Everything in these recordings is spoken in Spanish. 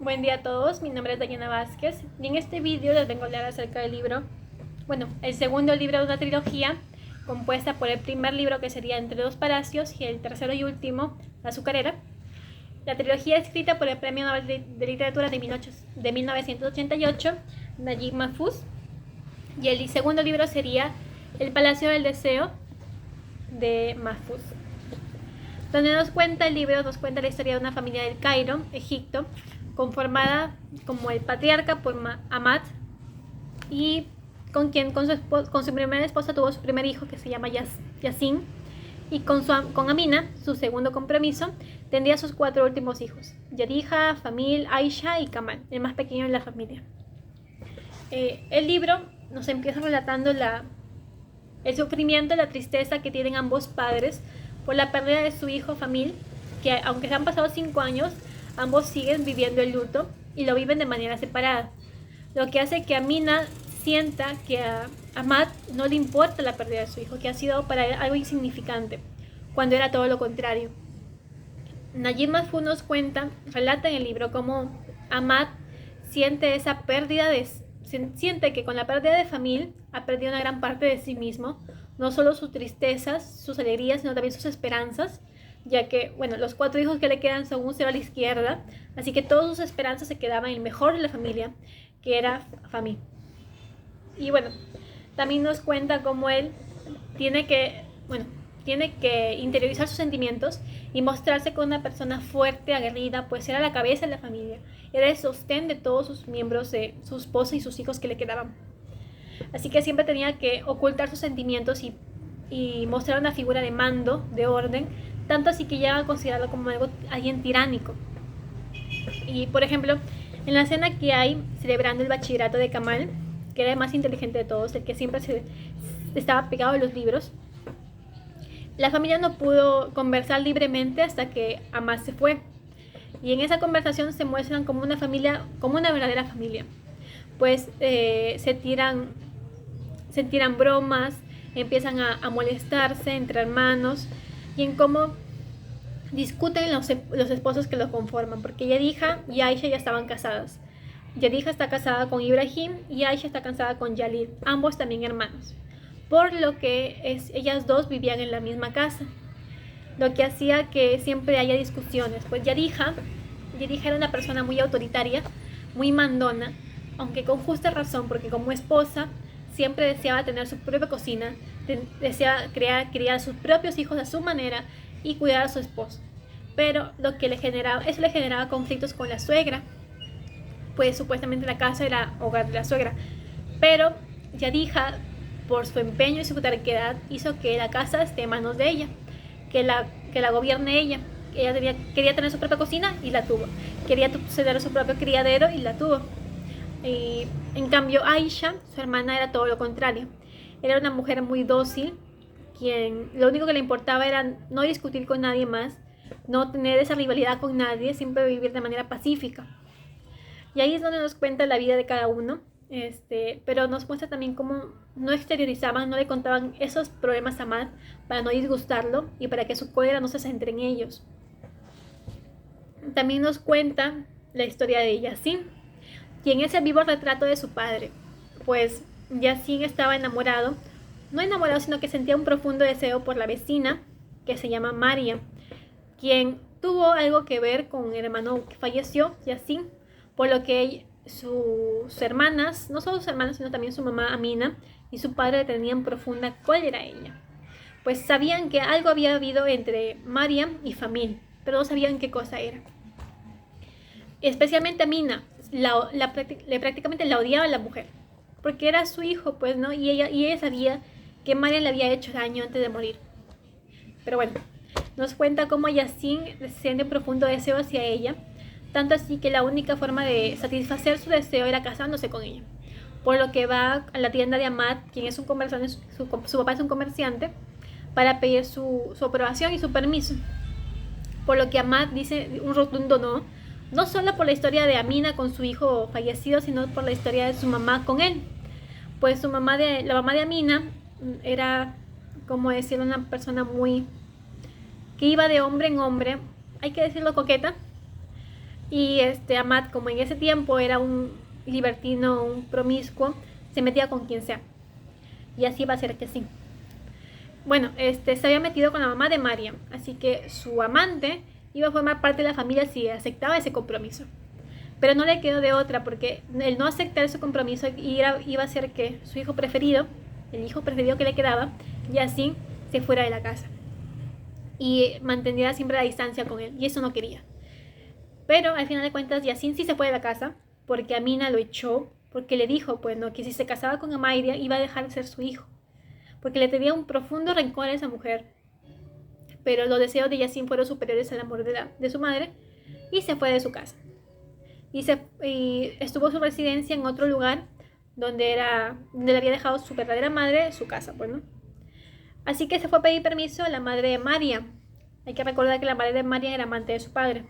Buen día a todos, mi nombre es Dayana Vázquez y en este vídeo les vengo a hablar acerca del libro, el segundo libro de una trilogía compuesta por el primer libro que sería Entre dos palacios y el tercero y último, La azucarera. La trilogía escrita por el Premio Nobel de Literatura de 1988, Najib Mahfouz, y el segundo libro sería El Palacio del Deseo de Mahfouz. Donde el libro nos cuenta la historia de una familia del Cairo, Egipto, conformada como el patriarca por Ahmad y con su primera esposa tuvo su primer hijo que se llama Yassin, y con Amina, su segundo compromiso, tendría sus 4 últimos hijos: Yadija, Famil, Aisha y Kamal, el más pequeño de la familia. El libro nos empieza relatando el sufrimiento y la tristeza que tienen ambos padres por la pérdida de su hijo Famil, que aunque se han pasado 5 años, ambos siguen viviendo el luto y lo viven de manera separada, lo que hace que Amina sienta que a Ahmad no le importa la pérdida de su hijo, que ha sido para él algo insignificante, cuando era todo lo contrario. Najib Mahfouz nos relata en el libro cómo Ahmad siente esa pérdida siente que con la pérdida de Famil ha perdido una gran parte de sí mismo, no solo sus tristezas, sus alegrías, sino también sus esperanzas, ya que, los 4 hijos que le quedan son un cero a la izquierda, así que todas sus esperanzas se quedaban en el mejor de la familia, que era Famil. Y también nos cuenta cómo él tiene que interiorizar sus sentimientos y mostrarse como una persona fuerte, aguerrida, pues era la cabeza de la familia, era el sostén de todos sus miembros, su esposa y sus hijos que le quedaban. Así que siempre tenía que ocultar sus sentimientos y mostrar una figura de mando, de orden, tanto así que llega a considerarlo como alguien tiránico. Y por ejemplo, en la escena que hay celebrando el bachillerato de Kamal, que era el más inteligente de todos, el que siempre estaba pegado a los libros, la familia no pudo conversar libremente hasta que Ahmad se fue. Y en esa conversación se muestran como una familia, como una verdadera familia. Pues se tiran bromas, empiezan a molestarse entre hermanos, y en cómo discuten los esposos que lo conforman, porque Yadija y Aisha ya estaban casadas. Yadija está casada con Ibrahim y Aisha está casada con Jalil, ambos también hermanos, por lo que ellas dos vivían en la misma casa, lo que hacía que siempre haya discusiones. Pues Yadija era una persona muy autoritaria, muy mandona, aunque con justa razón, porque como esposa siempre deseaba tener su propia cocina, deseaba criar a sus propios hijos a su manera y cuidar a su esposo. Pero eso le generaba conflictos con la suegra, pues supuestamente la casa era hogar de la suegra. Pero Yadija, por su empeño y su terquedad, hizo que la casa esté en manos de ella, que la gobierne ella. Ella quería tener su propia cocina y la tuvo. Quería tener su propio criadero y la tuvo. Y en cambio Aisha, su hermana, era todo lo contrario. Era una mujer muy dócil, quien lo único que le importaba era no discutir con nadie más, no tener esa rivalidad con nadie, siempre vivir de manera pacífica. Y ahí es donde nos cuenta la vida de cada uno, pero nos muestra también cómo no exteriorizaban, no le contaban esos problemas a Ahmad para no disgustarlo y para que su cólera no se centre en ellos. También nos cuenta la historia de Yassin, quien es el vivo retrato de su padre. Pues Yassin estaba enamorado, no enamorado, sino que sentía un profundo deseo por la vecina, que se llama Maria, quien tuvo algo que ver con el hermano que falleció, Yassin, por lo que sus hermanas, no solo sus hermanas, sino también su mamá Amina y su padre tenían profunda cólera a ella. Pues sabían que algo había habido entre Maria y Famil, pero no sabían qué cosa era. Especialmente Amina, prácticamente la odiaba a la mujer, porque era su hijo, pues, ¿no? Y ella sabía que Maria le había hecho daño antes de morir. Pero nos cuenta cómo Yassin siente un profundo deseo hacia ella, tanto así que la única forma de satisfacer su deseo era casándose con ella, por lo que va a la tienda de Ahmad, quien es un comerciante, su papá es un comerciante, para pedir su aprobación y su permiso, por lo que Ahmad dice un rotundo no solo por la historia de Amina con su hijo fallecido, sino por la historia de su mamá con él. Pues la mamá de Amina era, como decir, una persona que iba de hombre en hombre, hay que decirlo, coqueta, Y Amat, como en ese tiempo era un libertino, un promiscuo, se metía con quien sea. Y así va a ser que sí. Bueno, se había metido con la mamá de Mariam, así que su amante iba a formar parte de la familia si aceptaba ese compromiso. Pero no le quedó de otra, porque el no aceptar ese compromiso iba a hacer que su hijo preferido, el hijo preferido que le quedaba, Yassin, se fuera de la casa y mantendría siempre la distancia con él, y eso no quería. Pero al final de cuentas Yassin sí se fue de la casa, porque Amina lo echó, porque le dijo, pues no, que si se casaba con Amairia iba a dejar de ser su hijo, porque le tenía un profundo rencor a esa mujer. Pero los deseos de Yassin fueron superiores al amor de su madre, y se fue de su casa. Y estuvo su residencia en otro lugar donde le había dejado su verdadera madre, su casa, bueno. Así que se fue a pedir permiso a la madre de Mariam. Hay que recordar que la madre de Mariam era amante de su padre.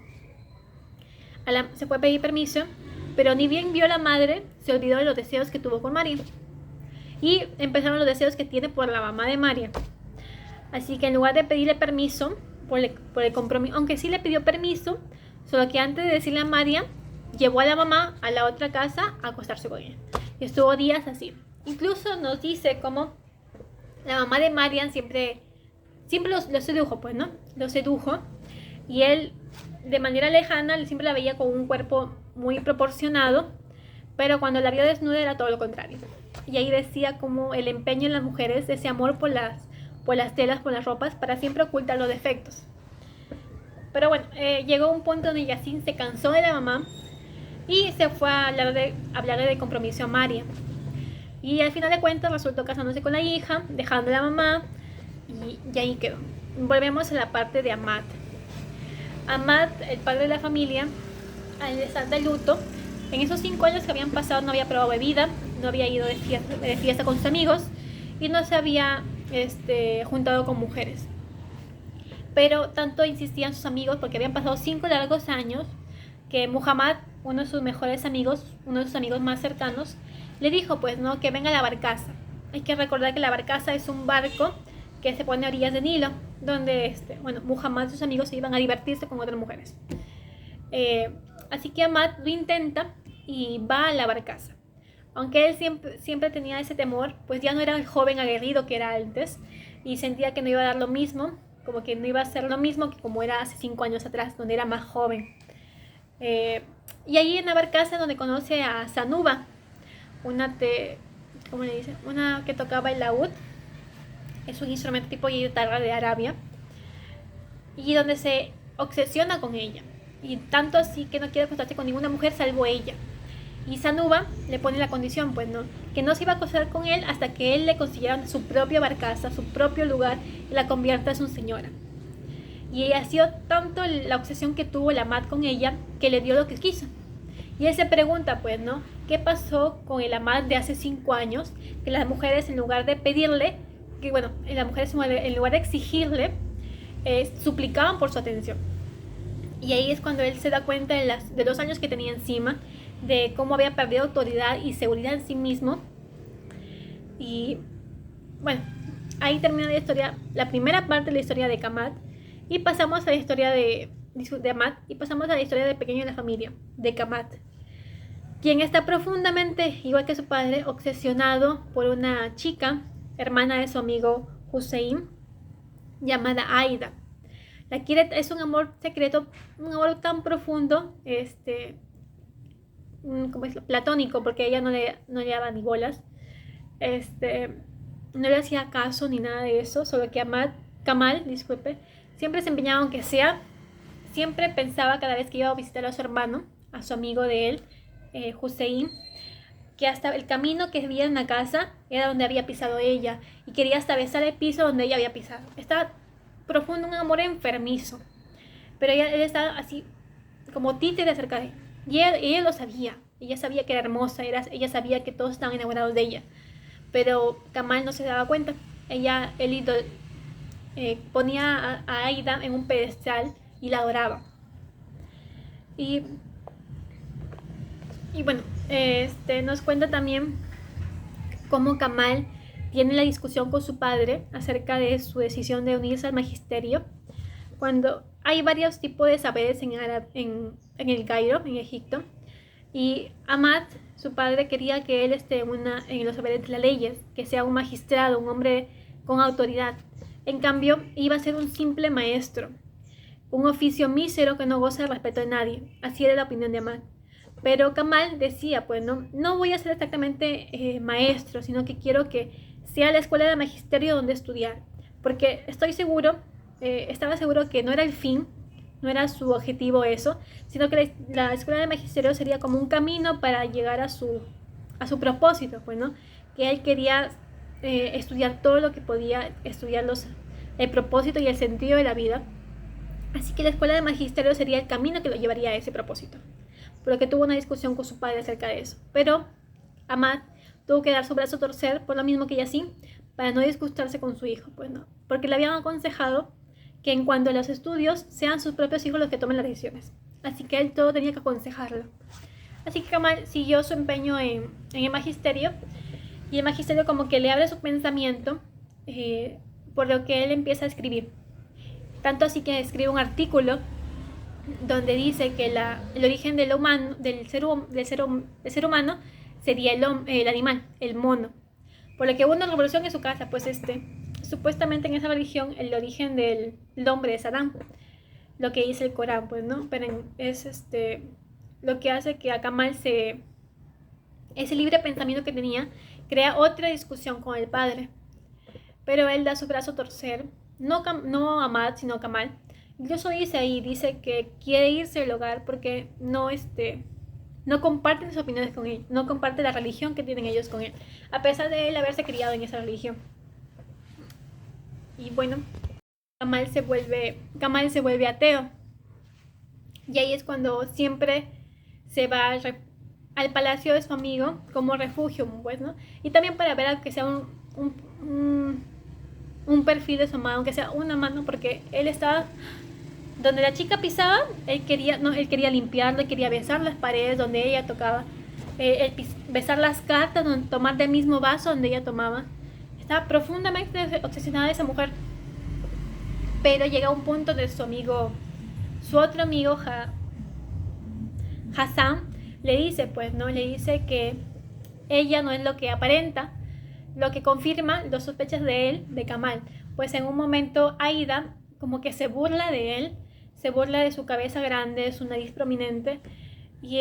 Se fue a pedir permiso, pero ni bien vio a la madre, se olvidó de los deseos que tuvo con Mariam. Y empezaron los deseos que tiene por la mamá de Mariam. Así que en lugar de pedirle permiso por el compromiso, aunque sí le pidió permiso, solo que antes de decirle a Mariam, llevó a la mamá a la otra casa a acostarse con ella. Y estuvo días así. Incluso nos dice cómo la mamá de Mariam siempre lo sedujo, pues, ¿no? Lo sedujo. Y él, de manera lejana, siempre la veía con un cuerpo muy proporcionado, pero cuando la vio desnuda era todo lo contrario. Y ahí decía como el empeño en las mujeres, ese amor por las telas, por las ropas, para siempre ocultar los defectos. Pero bueno, llegó un punto donde Yassin se cansó de la mamá y se fue a hablarle de compromiso a Mariam. Y al final de cuentas resultó casándose con la hija, dejando a la mamá, y ahí quedó. Volvemos a la parte de Amat. Amat, el padre de la familia, al estar de luto, en esos 5 años que habían pasado no había probado bebida, no había ido de fiesta con sus amigos y no se había juntado con mujeres. Pero tanto insistían sus amigos, porque habían pasado 5 largos años, que Muhammad, uno de sus mejores amigos, uno de sus amigos más cercanos, le dijo pues no, que venga a la barcaza. Hay que recordar que la barcaza es un barco que se pone a orillas del Nilo, donde Muhammad y sus amigos se iban a divertirse con otras mujeres. Así que Amat lo intenta y va a la barcaza. Aunque él siempre tenía ese temor, pues ya no era el joven aguerrido que era antes, y sentía que no iba a dar lo mismo, como que no iba a ser lo mismo que como era hace 5 años atrás, donde era más joven. Y ahí en la barcaza donde conoce a Sanuba, una que tocaba el laúd, es un instrumento tipo guitarra de Arabia, y donde se obsesiona con ella, y tanto así que no quiere acostarse con ninguna mujer salvo ella. Y Sanuba le pone la condición, pues no, que no se iba a acostar con él hasta que él le consiguiera su propia barcaza, su propio lugar, y la convierta en su señora. Y ha sido tanto la obsesión que tuvo la Amat con ella, que le dio lo que quiso. Y él se pregunta, pues, ¿no? ¿Qué pasó con el Amat de hace 5 años? Que las mujeres, en lugar de pedirle, las mujeres en lugar de exigirle, suplicaban por su atención. Y ahí es cuando él se da cuenta de los años que tenía encima, de cómo había perdido autoridad y seguridad en sí mismo. Y bueno, ahí termina la historia, la primera parte de la historia de Kamat, y pasamos a la historia de Amat, y pasamos a la historia del pequeño de la familia, de Kamat, quien está profundamente, igual que su padre, obsesionado por una chica, hermana de su amigo Hussein, llamada Aida. La quiere, es un amor secreto, un amor tan profundo, platónico, porque ella no le daba ni bolas, no le hacía caso ni nada de eso, solo que Kamal, siempre se empeñaba, aunque sea, siempre pensaba cada vez que iba a visitar a su hermano, a su amigo de él, Hussein, que hasta el camino que había en la casa era donde había pisado ella, y quería hasta besar el piso donde ella había pisado. Estaba profundo, un amor enfermizo, pero él estaba así como títere acerca de ella, y ella lo sabía. Ella sabía que era hermosa, ella sabía que todos estaban enamorados de ella, pero Kamal no se daba cuenta. Ponía a Aida en un pedestal y la adoraba. Y bueno, nos cuenta también cómo Kamal tiene la discusión con su padre acerca de su decisión de unirse al magisterio, cuando hay varios tipos de saberes en en el Cairo, en Egipto. Y Ahmad, su padre, quería que él esté en los saberes de las leyes, que sea un magistrado, un hombre con autoridad. En cambio, iba a ser un simple maestro, un oficio mísero que no goza de respeto de nadie. Así era la opinión de Ahmad. Pero Kamal decía, pues no voy a ser exactamente maestro, sino que quiero que sea la escuela de magisterio donde estudiar. Porque estoy seguro, estaba seguro que no era el fin, no era su objetivo eso, sino que la escuela de magisterio sería como un camino para llegar a su propósito, pues, ¿no? Que él quería estudiar todo lo que podía, estudiar el propósito y el sentido de la vida. Así que la escuela de magisterio sería el camino que lo llevaría a ese propósito. Por lo que tuvo una discusión con su padre acerca de eso. Pero Ahmad tuvo que dar su brazo a torcer por lo mismo que Yasin, para no disgustarse con su hijo, pues no, porque le habían aconsejado que en cuanto a los estudios sean sus propios hijos los que tomen las decisiones. Así que él todo tenía que aconsejarlo. Así que Kamal siguió su empeño en el magisterio, y el magisterio como que le abre su pensamiento, por lo que él empieza a escribir. Tanto así que escribe un artículo donde dice que el origen del ser humano sería el animal, el mono. Por lo que hubo una revolución en su casa, pues supuestamente en esa religión el origen del hombre es Adán, lo que dice el Corán, pues, ¿no? Pero es lo que hace que a Kamal ese libre pensamiento que tenía crea otra discusión con el padre. Pero él da su brazo a torcer, no Ahmad, sino Kamal. Incluso dice que quiere irse del hogar porque no comparten sus opiniones con él, no comparte la religión que tienen ellos con él, a pesar de él haberse criado en esa religión. Y bueno, Kamal se vuelve ateo. Y ahí es cuando siempre se va al palacio de su amigo como refugio, pues, ¿no? Y también para ver que sea un perfil de su amado, aunque sea una mano, porque él estaba donde la chica pisaba, él quería limpiarlo, él quería besar las paredes donde ella tocaba, besar las cartas, tomar del mismo vaso donde ella tomaba. Estaba profundamente obsesionada de esa mujer. Pero llega un punto de su otro amigo Hassan, le dice, pues, ¿no? Le dice que ella no es lo que aparenta, lo que confirma las sospechas de él, de Kamal. Pues en un momento Aida como que se burla de él, se burla de su cabeza grande, de su nariz prominente, y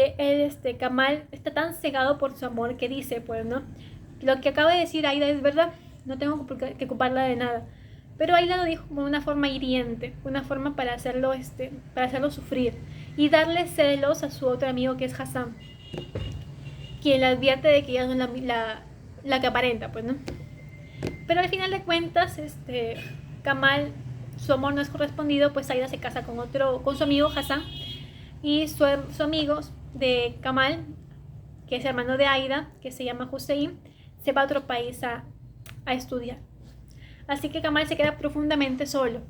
Kamal está tan cegado por su amor que dice, pues, ¿no? Lo que acaba de decir Aida es verdad, no tengo que culparla de nada. Pero Aida lo dijo como una forma hiriente, una forma para hacerlo sufrir y darle celos a su otro amigo que es Hassan, quien le advierte de que ella no es la que aparenta, pues, ¿no? Pero al final de cuentas, Kamal, su amor no es correspondido, pues Aida se casa con su amigo Hassan, y su amigo de Kamal, que es hermano de Aida, que se llama Hussein, se va a otro país a estudiar. Así que Kamal se queda profundamente solo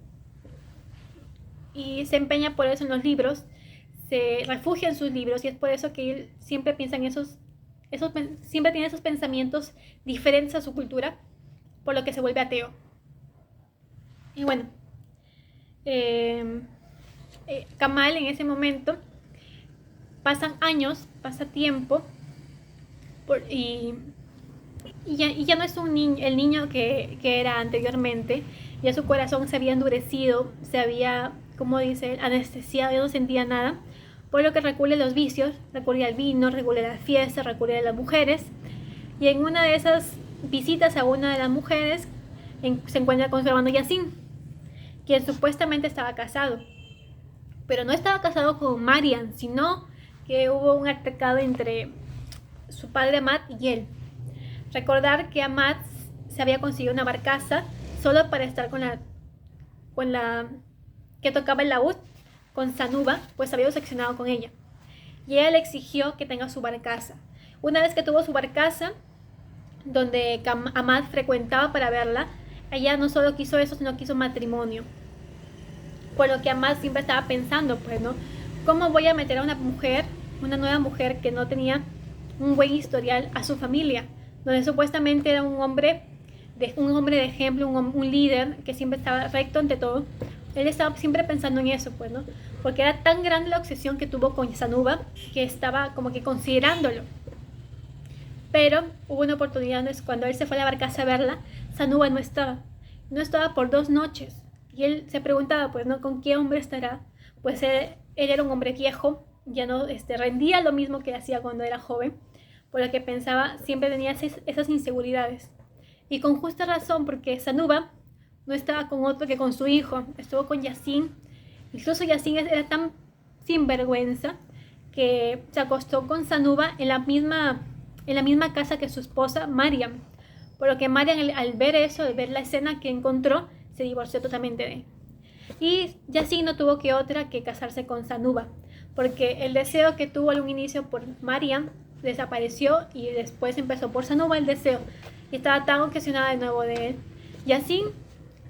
y se empeña por eso en los libros, se refugia en sus libros, y es por eso que él siempre piensa en siempre tiene esos pensamientos diferentes a su cultura, por lo que se vuelve ateo. Y bueno, Kamal en ese momento pasan años, pasa tiempo, y ya no es el niño que era anteriormente. Ya su corazón se había endurecido, se había, como dice, anestesiado, ya no sentía nada, por lo que recurre a los vicios, recurre al vino, recurre a las fiestas, recurre a las mujeres. Y en una de esas visitas a una de las mujeres se encuentra con su hermano Yasin, quien supuestamente estaba casado, pero no estaba casado con Mariam, sino que hubo un altercado entre su padre Ahmad y él. Recordar que Ahmad se había conseguido una barcaza solo para estar con la que tocaba el laúd, con Sanuba, pues había obsesionado con ella. Y ella le exigió que tenga su barcaza. Una vez que tuvo su barcaza, donde Ahmad frecuentaba para verla, ella no solo quiso eso, sino quiso matrimonio. Por lo que Ahmad siempre estaba pensando, pues, ¿no? ¿Cómo voy a meter a una nueva mujer que no tenía un buen historial, a su familia, donde supuestamente era un hombre de ejemplo, un líder que siempre estaba recto ante todo? él estaba siempre pensando en eso, pues, ¿no? Porque era tan grande la obsesión que tuvo con Sanuba que estaba como que considerándolo. Pero hubo una oportunidad cuando él se fue a la barcaza a verla, Sanuba no estaba. No estaba por 2 noches. Y él se preguntaba, pues, ¿no? ¿Con qué hombre estará? Pues él era un hombre viejo, ya no rendía lo mismo que hacía cuando era joven, por lo que pensaba, siempre tenía esas inseguridades. Y con justa razón, porque Sanuba no estaba con otro que con su hijo, estuvo con Yacine. Incluso Yacine era tan sinvergüenza que se acostó con Sanuba en la misma casa que su esposa Mariam. Por lo que Mariam, al ver eso, al ver la escena que encontró, se divorció totalmente de él. Y Yacine no tuvo que otra que casarse con Sanuba, porque el deseo que tuvo al inicio por Mariam desapareció y después empezó por Sanuba el deseo. Y estaba tan obsesionada de nuevo de él. Yacine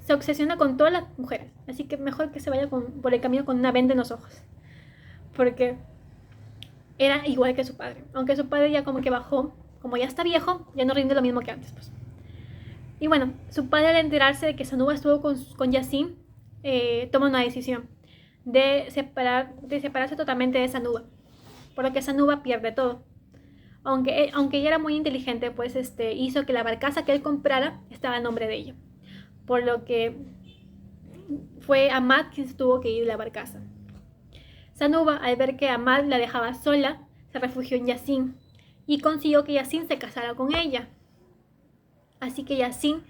se obsesiona con todas las mujeres, así que mejor que se vaya por el camino con una venda en los ojos, porque era igual que su padre, aunque su padre ya como que bajó, como ya está viejo, ya no rinde lo mismo que antes, pues. Y bueno, su padre, al enterarse de que Sanuba estuvo con Yacine, toma una decisión de separarse totalmente de Sanuba, por lo que Sanuba pierde todo. Aunque ella era muy inteligente, pues hizo que la barcaza que él comprara estaba a nombre de ella, por lo que fue Ahmad quien se tuvo que ir de la barcaza. Sanuba, al ver que Ahmad la dejaba sola, se refugió en Yacine y consiguió que Yacine se casara con ella. Así que Yacine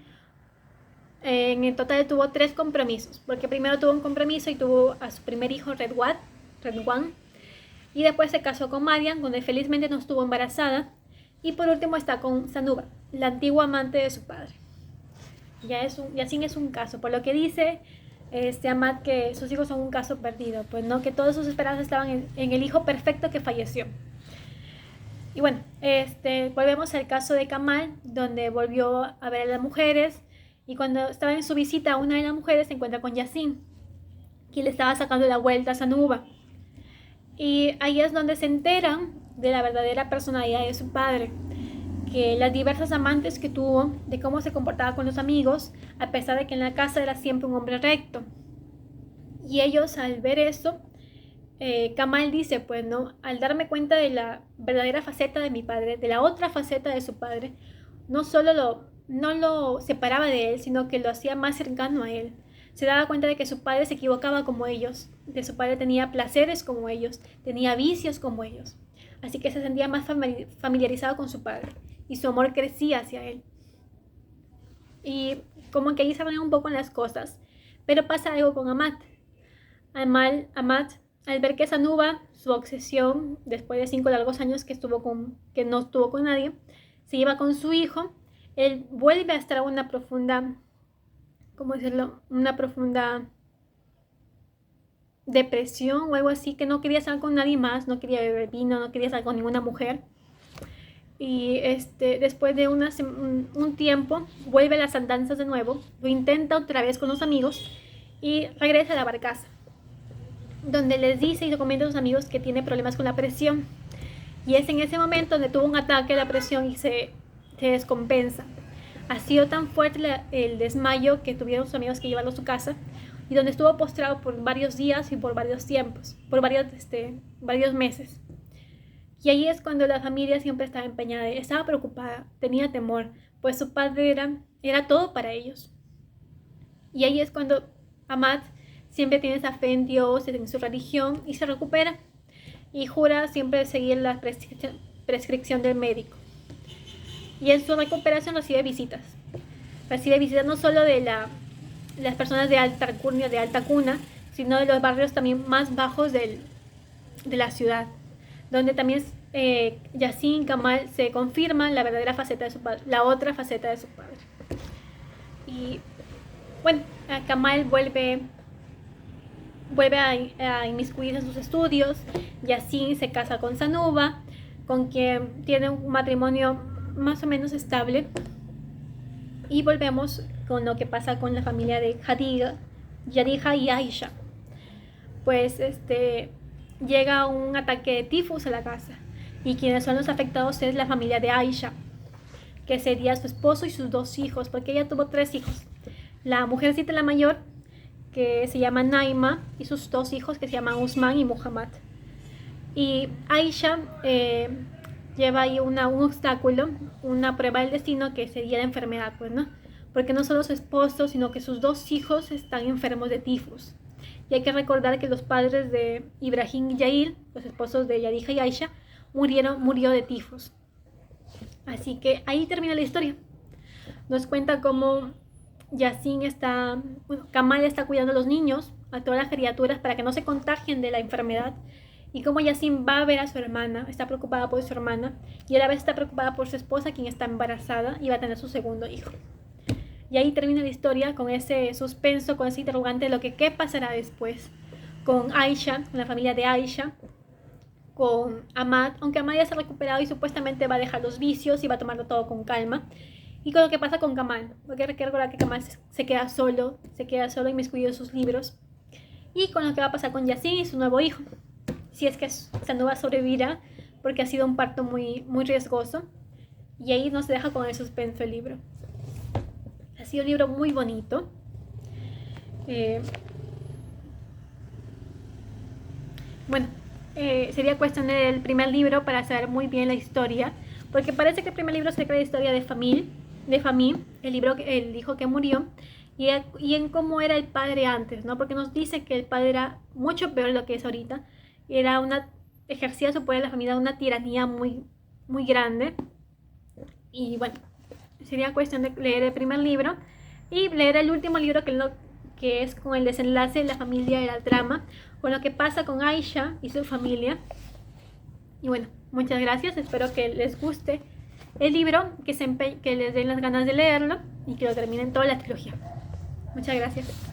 en el total tuvo 3 compromisos, porque primero tuvo un compromiso y tuvo a su primer hijo Redwan, y después se casó con Mariam, donde felizmente no estuvo embarazada, y por último está con Sanuba, la antigua amante de su padre. Yacine es un caso, por lo que dice Ahmad que sus hijos son un caso perdido, pues no, que todas sus esperanzas estaban en el hijo perfecto que falleció. Y bueno, volvemos al caso de Kamal, donde volvió a ver a las mujeres, y cuando estaba en su visita a una de las mujeres se encuentra con Yacine, que le estaba sacando la vuelta a Sanuba. Y ahí es donde se enteran de la verdadera personalidad de su padre, que las diversas amantes que tuvo, de cómo se comportaba con los amigos, a pesar de que en la casa era siempre un hombre recto. Y ellos, al ver eso, Kamal dice, pues no, al darme cuenta de la verdadera faceta de mi padre, de la otra faceta de su padre, no solo no lo separaba de él, sino que lo hacía más cercano a él. Se daba cuenta de que su padre se equivocaba como ellos, que su padre tenía placeres como ellos, tenía vicios como ellos. Así que se sentía más familiarizado con su padre y su amor crecía hacia él. Y como que ahí se van un poco en las cosas, pero pasa algo con Ahmad. Ahmad, al ver que Sanuba, su obsesión, después de 5 largos años que no estuvo con nadie, se lleva con su hijo, él vuelve a estar en una profunda, ¿cómo decirlo? Una profunda depresión o algo así, que no quería estar con nadie más, no quería beber vino, no quería estar con ninguna mujer. Y después de un tiempo vuelve a las andanzas de nuevo, lo intenta otra vez con los amigos y regresa a la barcaza, donde les dice y le comenta a sus amigos que tiene problemas con la presión. Y es en ese momento donde tuvo un ataque de la presión y se descompensa. Ha sido tan fuerte el desmayo que tuvieron sus amigos que llevarlo a su casa, y donde estuvo postrado por varios días y por varios tiempos, por varios meses. Y ahí es cuando la familia siempre estaba empeñada, estaba preocupada, tenía temor, pues su padre era todo para ellos. Y ahí es cuando Ahmad siempre tiene esa fe en Dios, en su religión, y se recupera y jura siempre seguir la prescripción del médico. Y en su recuperación recibe visitas no solo de las personas de alta alcurnia, de alta cuna, sino de los barrios también más bajos de la ciudad, donde también Yacine, Kamal, se confirma la verdadera faceta de su padre, la otra faceta de su padre. Y bueno, Kamal vuelve a inmiscuirse en sus estudios. Yacine se casa con Sanuba, con quien tiene un matrimonio más o menos estable. Y volvemos con lo que pasa con la familia de Yadija y Aisha. Pues llega un ataque de tifus a la casa, y quienes son los afectados es la familia de Aisha, que sería su esposo y sus 2 hijos, porque ella tuvo 3 hijos. La mujercita, la mayor, que se llama Naima, y sus 2 hijos que se llaman Usman y Muhammad. Y Aisha lleva ahí un obstáculo, una prueba del destino, que sería la enfermedad, pues, ¿no? Porque no solo su esposo, sino que sus 2 hijos están enfermos de tifus. Y hay que recordar que los padres de Ibrahim y Yair, los esposos de Yarija y Aisha, murió de tifus. Así que ahí termina la historia. Nos cuenta cómo Kamal está cuidando a los niños, a todas las criaturas, para que no se contagien de la enfermedad. Y cómo Yasin va a ver a su hermana, está preocupada por su hermana, y a la vez está preocupada por su esposa, quien está embarazada y va a tener su segundo hijo. Y ahí termina la historia con ese suspenso, con ese interrogante de lo que qué pasará después con Aisha, con la familia de Aisha, con Ahmad, aunque Ahmad ya se ha recuperado y supuestamente va a dejar los vicios y va a tomarlo todo con calma. Y con lo que pasa con Kamal, porque hay que recordar que Kamal se queda solo inmiscuido en sus libros. Y con lo que va a pasar con Yasin y su nuevo hijo, si es que Sanova sobrevivirá, porque ha sido un parto muy, muy riesgoso. Y ahí nos deja con el suspenso el libro. Ha sido un libro muy bonito. Sería cuestión del primer libro para saber muy bien la historia, porque parece que el primer libro se crea la historia de Famille, el hijo que murió, y en cómo era el padre antes, ¿no? Porque nos dice que el padre era mucho peor de lo que es ahorita. Ejercía su poder en la familia, una tiranía muy, muy grande. Y bueno, sería cuestión de leer el primer libro y leer el último libro, que es con el desenlace de la familia y la trama, con lo que pasa con Aisha y su familia. Y bueno, muchas gracias, espero que les guste el libro, que les den las ganas de leerlo y que lo terminen toda la trilogía. Muchas gracias.